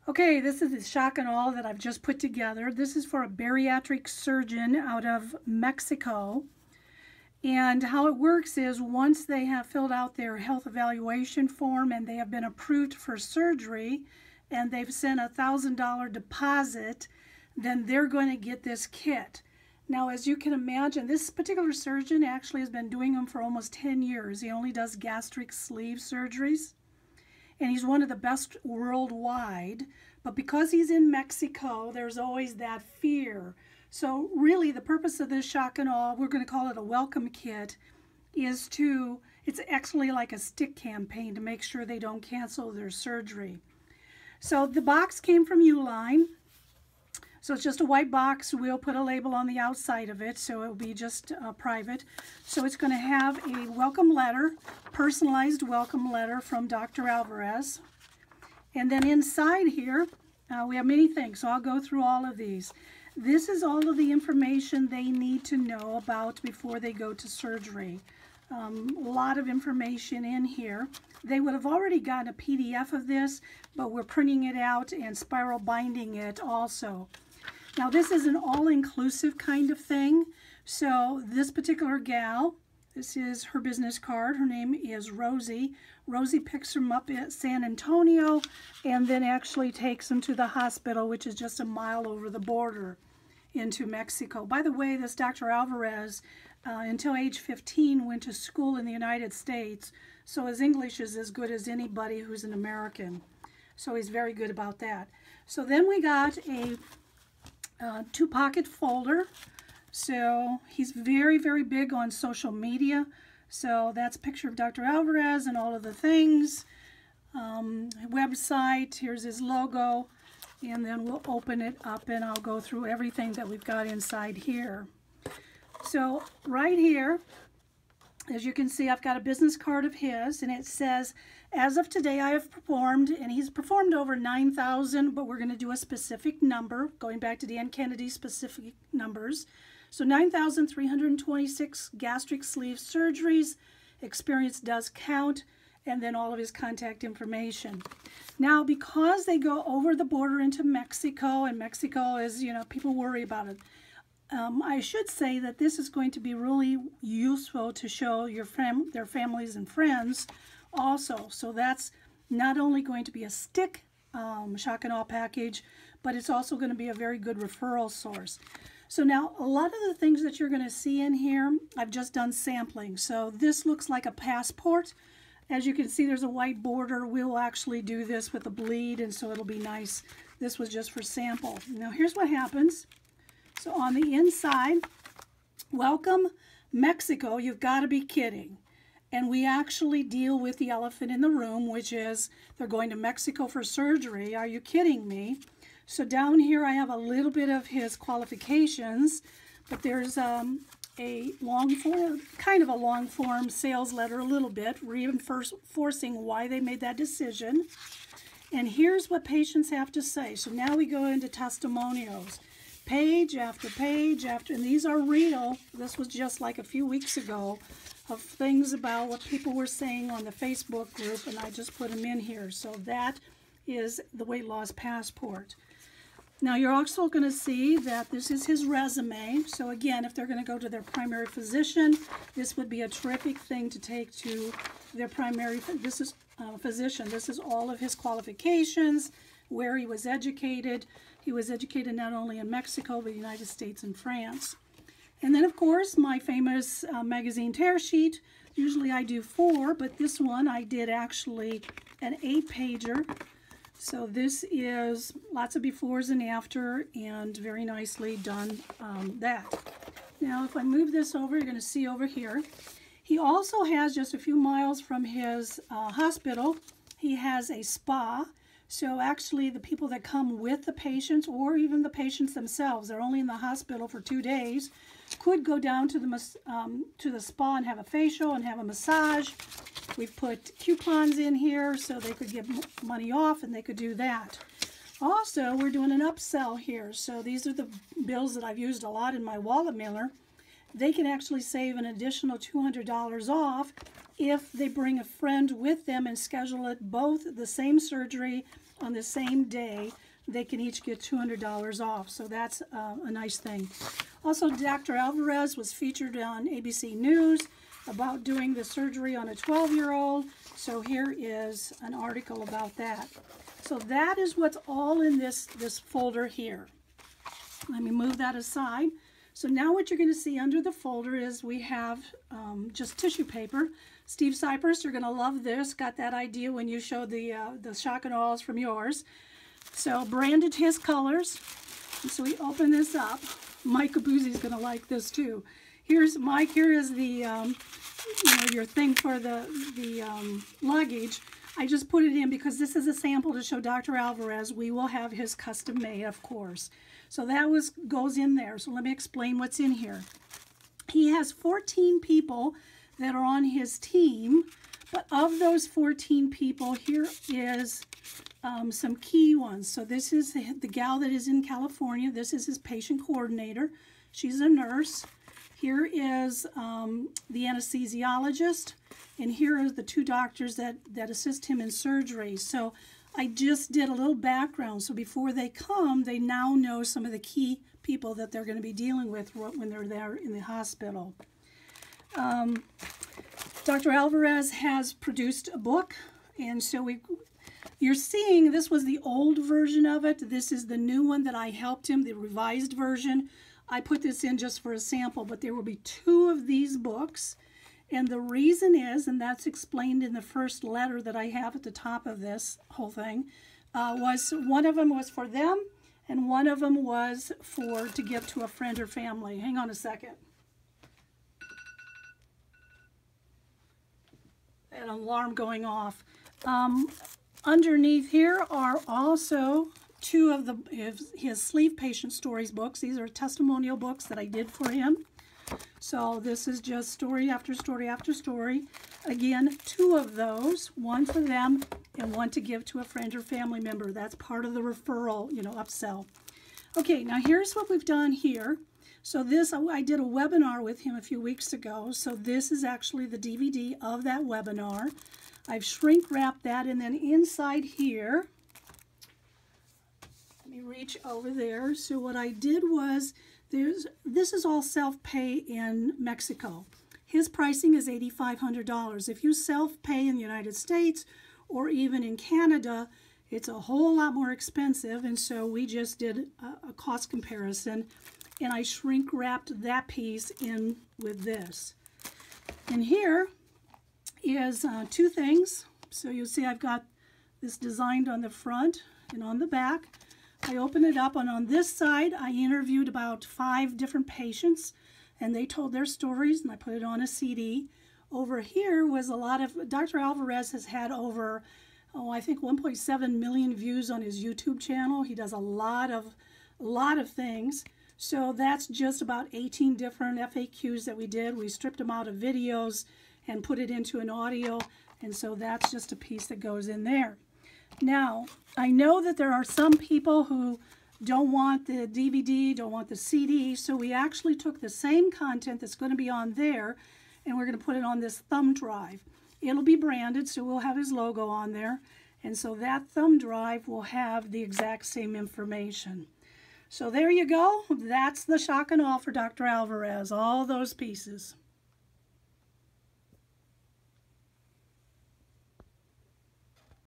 Okay, this is the shock and awe that I've just put together. This is for a bariatric surgeon out of Mexico. And how it works is once they have filled out their health evaluation form and they have been approved for surgery and they've sent a $1,000 deposit, then they're going to get this kit. Now, as you can imagine, this particular surgeon actually has been doing them for almost 10 years. He only does gastric sleeve surgeries, and he's one of the best worldwide. But because he's in Mexico, there's always that fear. So really the purpose of this shock and awe, we're going to call it a welcome kit, is it's actually like a stick campaign to make sure they don't cancel their surgery. So the box came from Uline. So it's just a white box. We'll put a label on the outside of it, so it'll be just private. So it's going to have a welcome letter, personalized welcome letter from Dr. Alvarez. And then inside here, we have many things, so I'll go through all of these. This is all of the information they need to know about before they go to surgery. A lot of information in here. They would have already gotten a PDF of this, but we're printing it out and spiral binding it also. Now this is an all-inclusive kind of thing. So this particular gal, this is her business card. Her name is Rosie. Rosie picks them up at San Antonio and then actually takes them to the hospital, which is just a mile over the border into Mexico. By the way, this Dr. Alvarez, until age 15, went to school in the United States, so his English is as good as anybody who's an American. So he's very good about that. So then we got a two-pocket folder. So he's very, very big on social media. So that's a picture of Dr. Alvarez and all of the things. Website, here's his logo. And then we'll open it up and I'll go through everything that we've got inside here. So right here, as you can see, I've got a business card of his, and it says, as of today I have performed, and he's performed over 9,000, but we're going to do a specific number, going back to Dan Kennedy's specific numbers. So 9,326 gastric sleeve surgeries. Experience does count. And then all of his contact information. Now, because they go over the border into Mexico, and Mexico is, you know, people worry about it. I should say that this is going to be really useful to show their families and friends also. So that's not only going to be a stick shock and awe package, but it's also going to be a very good referral source. So now, a lot of the things that you're going to see in here, I've just done sampling. So this looks like a passport. As you can see, there's a white border. We'll actually do this with a bleed, and so it'll be nice. This was just for sample. Now, here's what happens. So on the inside, welcome Mexico. You've got to be kidding. And we actually deal with the elephant in the room, which is they're going to Mexico for surgery. Are you kidding me? So down here, I have a little bit of his qualifications, but there's a long form, kind of a long form sales letter, a little bit, reinforcing why they made that decision. And here's what patients have to say. So now we go into testimonials, page after page after, and these are real. This was just like a few weeks ago of things about what people were saying on the Facebook group, and I just put them in here. So that is the weight loss passport. Now you're also going to see that this is his resume. So again, if they're going to go to their primary physician, this would be a terrific thing to take to their primary physician. This is all of his qualifications, where he was educated. He was educated not only in Mexico, but the United States and France. And then of course, my famous magazine tear sheet. Usually I do 4, but this one I did actually an 8-pager. So this is lots of befores and after, and very nicely done that. Now if I move this over, you're going to see over here, he also has, just a few miles from his hospital, he has a spa. So actually the people that come with the patients, or even the patients themselves, they're only in the hospital for 2 days, could go down to the spa and have a facial and have a massage. We've put coupons in here so they could get money off, and they could do that. Also, we're doing an upsell here. So these are the bills that I've used a lot in my wallet mailer. They can actually save an additional $200 off if they bring a friend with them and schedule it both the same surgery on the same day, they can each get $200 off. So that's a nice thing. Also, Dr. Alvarez was featured on ABC News about doing the surgery on a 12-year-old. So here is an article about that. So that is what's all in this folder here. Let me move that aside. So now what you're going to see under the folder is we have just tissue paper. Steve Cypress, you're going to love this. Got that idea when you showed the shock and awe's from yours. So branded his colors. And so we open this up. Mike Capuzzi's going to like this too. Here's Mike. Here is the your thing for the luggage. I just put it in because this is a sample to show Dr. Alvarez. We will have his custom made, of course. So that goes in there. So let me explain what's in here. He has 14 people that are on his team, but of those 14 people, here is some key ones. So this is the gal that is in California. This is his patient coordinator. She's a nurse. Here is the anesthesiologist, and here are the two doctors that assist him in surgery. So I just did a little background. So before they come, they now know some of the key people that they're going to be dealing with when they're there in the hospital. Dr. Alvarez has produced a book, and so you're seeing this was the old version of it. This is the new one that I helped him, the revised version. I put this in just for a sample, but there will be 2 of these books. And the reason is, and that's explained in the first letter that I have at the top of this whole thing, was one of them was for them, and one of them was to give to a friend or family. Hang on a second. An alarm going off. Underneath here are also 2 of his sleeve patient stories books. These are testimonial books that I did for him. So this is just story after story after story. Again, 2 of those, one for them and one to give to a friend or family member. That's part of the referral, upsell. Okay, now here's what we've done here. So this, I did a webinar with him a few weeks ago. So this is actually the DVD of that webinar. I've shrink wrapped that, and then inside here, let me reach over there. So what I did was, this is all self-pay in Mexico. His pricing is $8,500. If you self-pay in the United States or even in Canada, it's a whole lot more expensive, and so we just did a cost comparison, and I shrink wrapped that piece in with this. And here is 2 things. So you'll see I've got this designed on the front and on the back. I open it up, and on this side I interviewed about 5 different patients, and they told their stories, and I put it on a CD. Over here was a lot of, Dr. Alvarez has had over, I think 1.7 million views on his YouTube channel. He does a lot of things. So that's just about 18 different FAQs that we did. We stripped them out of videos and put it into an audio, and so that's just a piece that goes in there. Now, I know that there are some people who don't want the DVD, don't want the CD, so we actually took the same content that's going to be on there, and we're going to put it on this thumb drive. It'll be branded, so we'll have his logo on there, and so that thumb drive will have the exact same information. So there you go. That's the shock and awe for Dr. Alvarez, all those pieces.